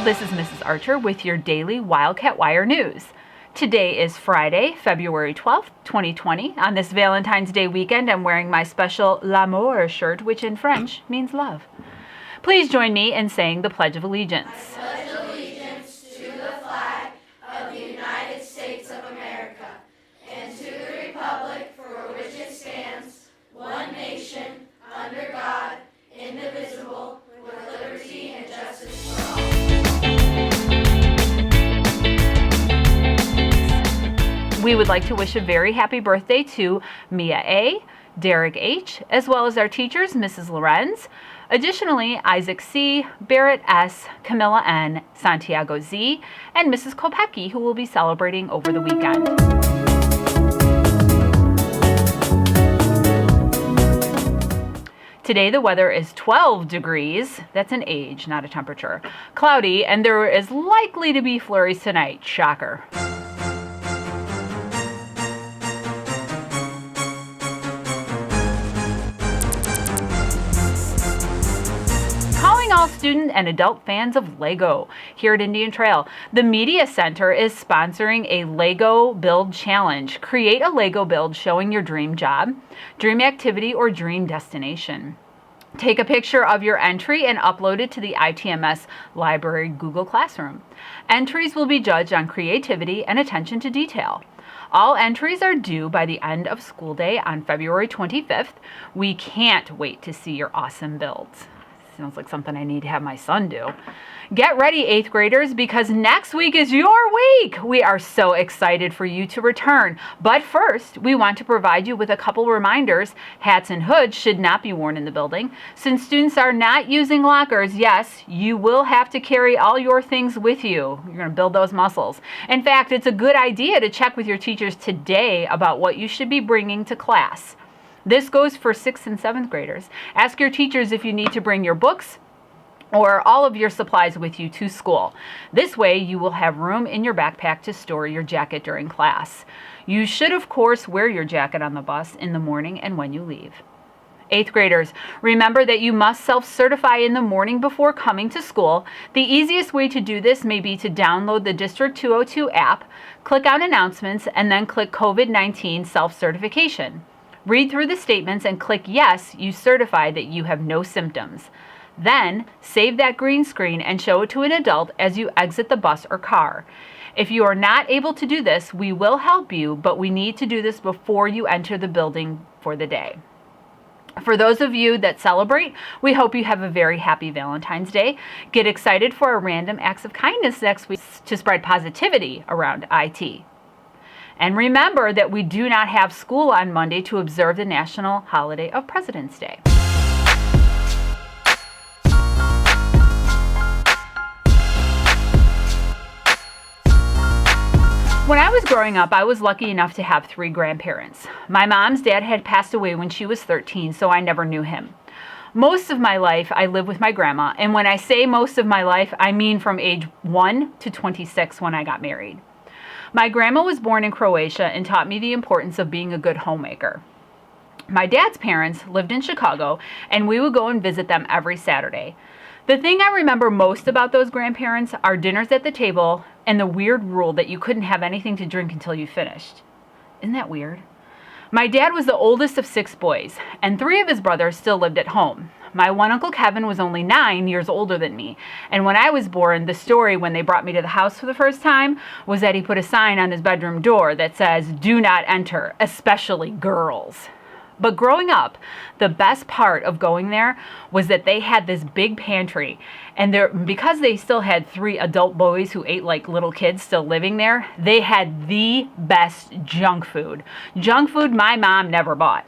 This is Mrs. Archer with your daily Wildcat Wire news. Today is Friday, February 12th, 2020. On this Valentine's Day weekend, I'm wearing my special L'amour shirt, which in French means love. Please join me in saying the Pledge of Allegiance. I pledge allegiance to the flag of the United States of America and to the republic for which it stands, one nation, under God, indivisible, with liberty and justice for all. We would like to wish a very happy birthday to Mia A., Derek H., as well as our teachers, Mrs. Lorenz. Additionally, Isaac C., Barrett S., Camilla N., Santiago Z., and Mrs. Kopecki, who will be celebrating over the weekend. Today the weather is 12 degrees, that's an age, not a temperature, cloudy, and there is likely to be flurries tonight. Shocker. Calling all student and adult fans of Lego here at Indian Trail. The Media Center is sponsoring a Lego Build Challenge. Create a Lego build showing your dream job, dream activity, or dream destination. Take a picture of your entry and upload it to the ITMS Library Google Classroom. Entries will be judged on creativity and attention to detail. All entries are due by the end of school day on February 25th. We can't wait to see your awesome builds. Sounds like something I need to have my son do. Get ready, 8th graders, because next week is your week. We are so excited for you to return. But first, we want to provide you with a couple reminders. Hats and hoods should not be worn in the building. Since students are not using lockers, yes, you will have to carry all your things with you. You're going to build those muscles. In fact, it's a good idea to check with your teachers today about what you should be bringing to class. This goes for 6th and 7th graders. Ask your teachers if you need to bring your books or all of your supplies with you to school. This way, you will have room in your backpack to store your jacket during class. You should, of course, wear your jacket on the bus in the morning and when you leave. 8th graders, remember that you must self-certify in the morning before coming to school. The easiest way to do this may be to download the District 202 app, click on Announcements, and then click COVID-19 Self-Certification. Read through the statements and click Yes, you certify that you have no symptoms. Then, save that green screen and show it to an adult as you exit the bus or car. If you are not able to do this, we will help you, but we need to do this before you enter the building for the day. For those of you that celebrate, we hope you have a very happy Valentine's Day. Get excited for our random acts of kindness next week to spread positivity around IT. And remember that we do not have school on Monday to observe the national holiday of President's Day. When I was growing up, I was lucky enough to have 3 grandparents. My mom's dad had passed away when she was 13, so I never knew him. Most of my life, I lived with my grandma, and when I say most of my life, I mean from age 1 to 26 when I got married. My grandma was born in Croatia and taught me the importance of being a good homemaker. My dad's parents lived in Chicago, and we would go and visit them every Saturday. The thing I remember most about those grandparents are dinners at the table and the weird rule that you couldn't have anything to drink until you finished. Isn't that weird? My dad was the oldest of 6 boys, and 3 of his brothers still lived at home. My one Uncle Kevin was only 9 years older than me, and when I was born, the story when they brought me to the house for the first time was that he put a sign on his bedroom door that says, "Do not enter, especially girls." But growing up, the best part of going there was that they had this big pantry, and because they still had 3 adult boys who ate like little kids still living there, they had the best junk food. Junk food my mom never bought.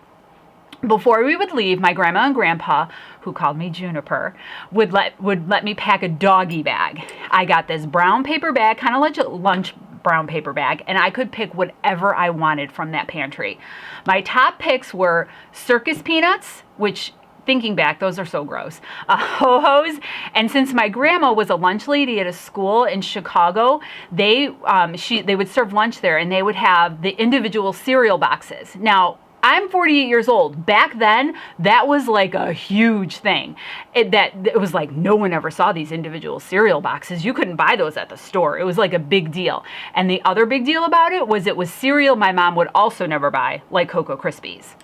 Before we would leave, my grandma and grandpa, who called me Juniper, would let me pack a doggy bag. I got this brown paper bag, kind of like a lunch brown paper bag, and I could pick whatever I wanted from that pantry. My top picks were circus peanuts, which, thinking back, those are so gross, Ho-Hos, and since my grandma was a lunch lady at a school in Chicago, they would serve lunch there, and they would have the individual cereal boxes. Now, I'm 48 years old. Back then, that was like a huge thing. It was like no one ever saw these individual cereal boxes. You couldn't buy those at the store. It was like a big deal. And the other big deal about it was cereal my mom would also never buy, like Cocoa Krispies.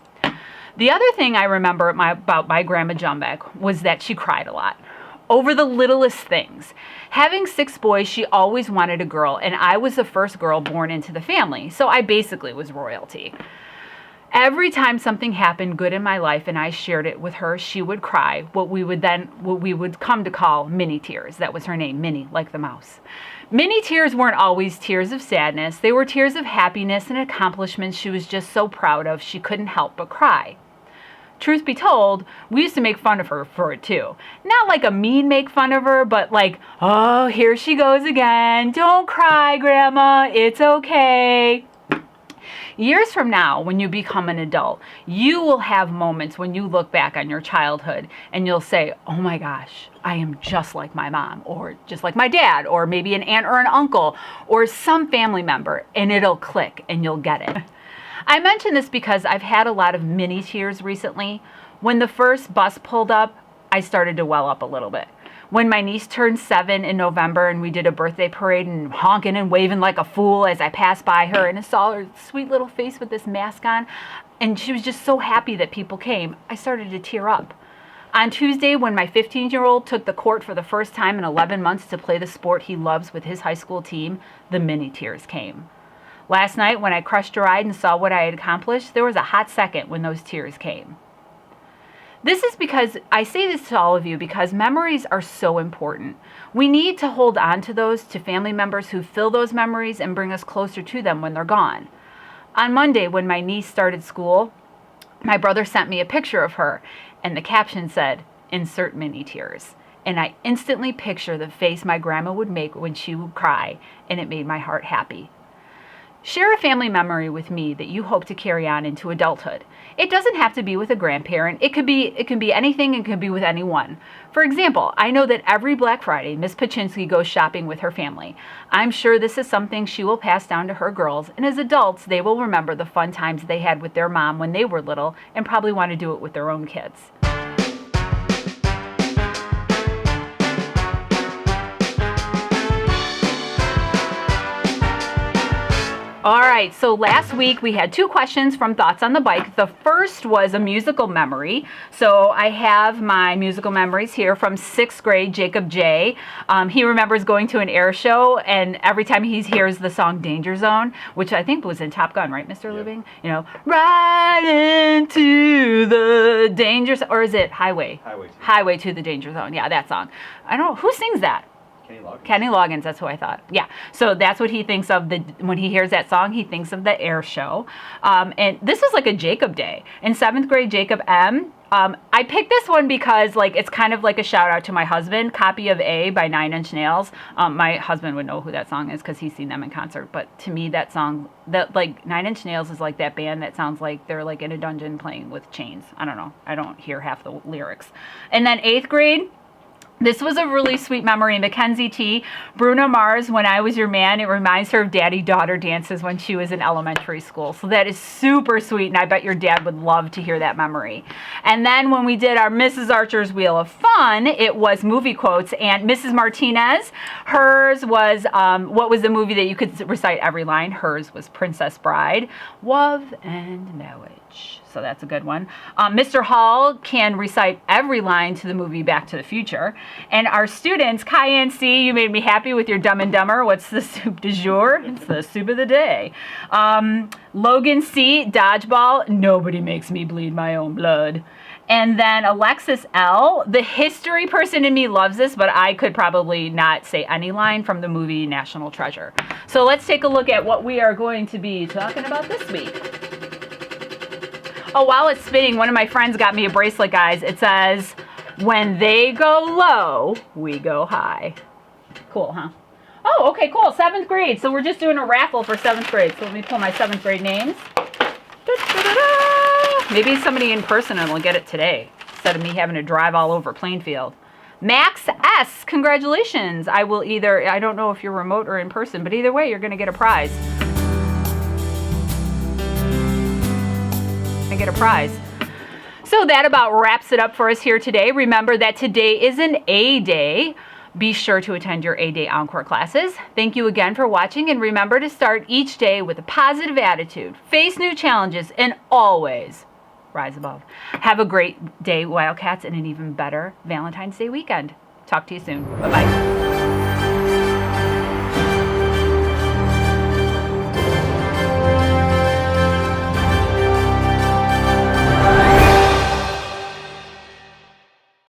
The other thing I remember about my Grandma Jumbek was that she cried a lot over the littlest things. Having 6 boys, she always wanted a girl, and I was the first girl born into the family, so I basically was royalty. Every time something happened good in my life and I shared it with her, she would cry, what we would come to call mini tears. That was her name, Minnie, like the mouse. Mini tears weren't always tears of sadness. They were tears of happiness and accomplishments she was just so proud of she couldn't help but cry. Truth be told, we used to make fun of her for it too. Not like a mean make fun of her, but like, oh, here she goes again. Don't cry, Grandma. It's okay. Years from now, when you become an adult, you will have moments when you look back on your childhood and you'll say, oh my gosh, I am just like my mom, or just like my dad, or maybe an aunt or an uncle, or some family member, and it'll click and you'll get it. I mention this because I've had a lot of mini tears recently. When the first bus pulled up, I started to well up a little bit. When my niece turned 7 in November and we did a birthday parade and honking and waving like a fool as I passed by her and I saw her sweet little face with this mask on, and she was just so happy that people came, I started to tear up. On Tuesday, when my 15-year-old took the court for the first time in 11 months to play the sport he loves with his high school team, the mini tears came. Last night, when I crushed a ride and saw what I had accomplished, there was a hot second when those tears came. This is because I say this to all of you because memories are so important. We need to hold on to those, to family members who fill those memories and bring us closer to them when they're gone. On Monday, when my niece started school, my brother sent me a picture of her, and the caption said, "Insert mini tears." And I instantly picture the face my grandma would make when she would cry, and it made my heart happy. Share a family memory with me that you hope to carry on into adulthood. It doesn't have to be with a grandparent. It can be anything, and can be with anyone. For example, I know that every Black Friday, Miss Paczynski goes shopping with her family. I'm sure this is something she will pass down to her girls, and as adults, they will remember the fun times they had with their mom when they were little and probably want to do it with their own kids. All right, so last week we had 2 questions from Thoughts on the Bike. The first was a musical memory. So I have my musical memories here from 6th grade, Jacob J. He remembers going to an air show, and every time he hears the song Danger Zone, which I think was in Top Gun, right, Mr. Lubing? You know, right into the danger zone, or is it Highway? Highway to the Danger Zone. Yeah, that song. I don't know, who sings that? Kenny Loggins, that's who I thought. Yeah, so that's what he thinks of when he hears that song. He thinks of the air show. And this was like a Jacob day. In 7th grade, Jacob M. I picked this one because it's kind of like a shout out to my husband. Copy of A by 9 Inch Nails. My husband would know who that song is because he's seen them in concert. But to me, that song, 9 Inch Nails is like that band that sounds like they're like in a dungeon playing with chains. I don't know. I don't hear half the lyrics. And then 8th grade. This was a really sweet memory. Mackenzie T. Bruno Mars, When I Was Your Man. It reminds her of daddy-daughter dances when she was in elementary school. So that is super sweet, and I bet your dad would love to hear that memory. And then when we did our Mrs. Archer's Wheel of Fun, it was movie quotes. And Mrs. Martinez, hers was, what was the movie that you could recite every line? Hers was Princess Bride. Love and Marriage. So that's a good one. Mr. Hall can recite every line to the movie Back to the Future. And our students, Cayenne C, you made me happy with your Dumb and Dumber. What's the soup du jour? It's the soup of the day. Logan C, Dodgeball. Nobody makes me bleed my own blood. And then Alexis L, the history person in me loves this, but I could probably not say any line from the movie National Treasure. So let's take a look at what we are going to be talking about this week. Oh, while it's spinning, one of my friends got me a bracelet, guys. It says, when they go low, we go high. Cool, huh? Oh, okay, cool. 7th grade. So we're just doing a raffle for 7th grade. So let me pull my 7th grade names. Da-da-da-da. Maybe somebody in person and will get it today instead of me having to drive all over Plainfield. Max S, congratulations. I don't know if you're remote or in person, but either way, you're going to get a prize. to get a prize. So that about wraps it up for us here today. Remember that today is an A Day. Be sure to attend your A Day Encore classes. Thank you again for watching, and remember to start each day with a positive attitude, face new challenges, and always rise above. Have a great day, Wildcats, and an even better Valentine's Day weekend. Talk to you soon. Bye-bye.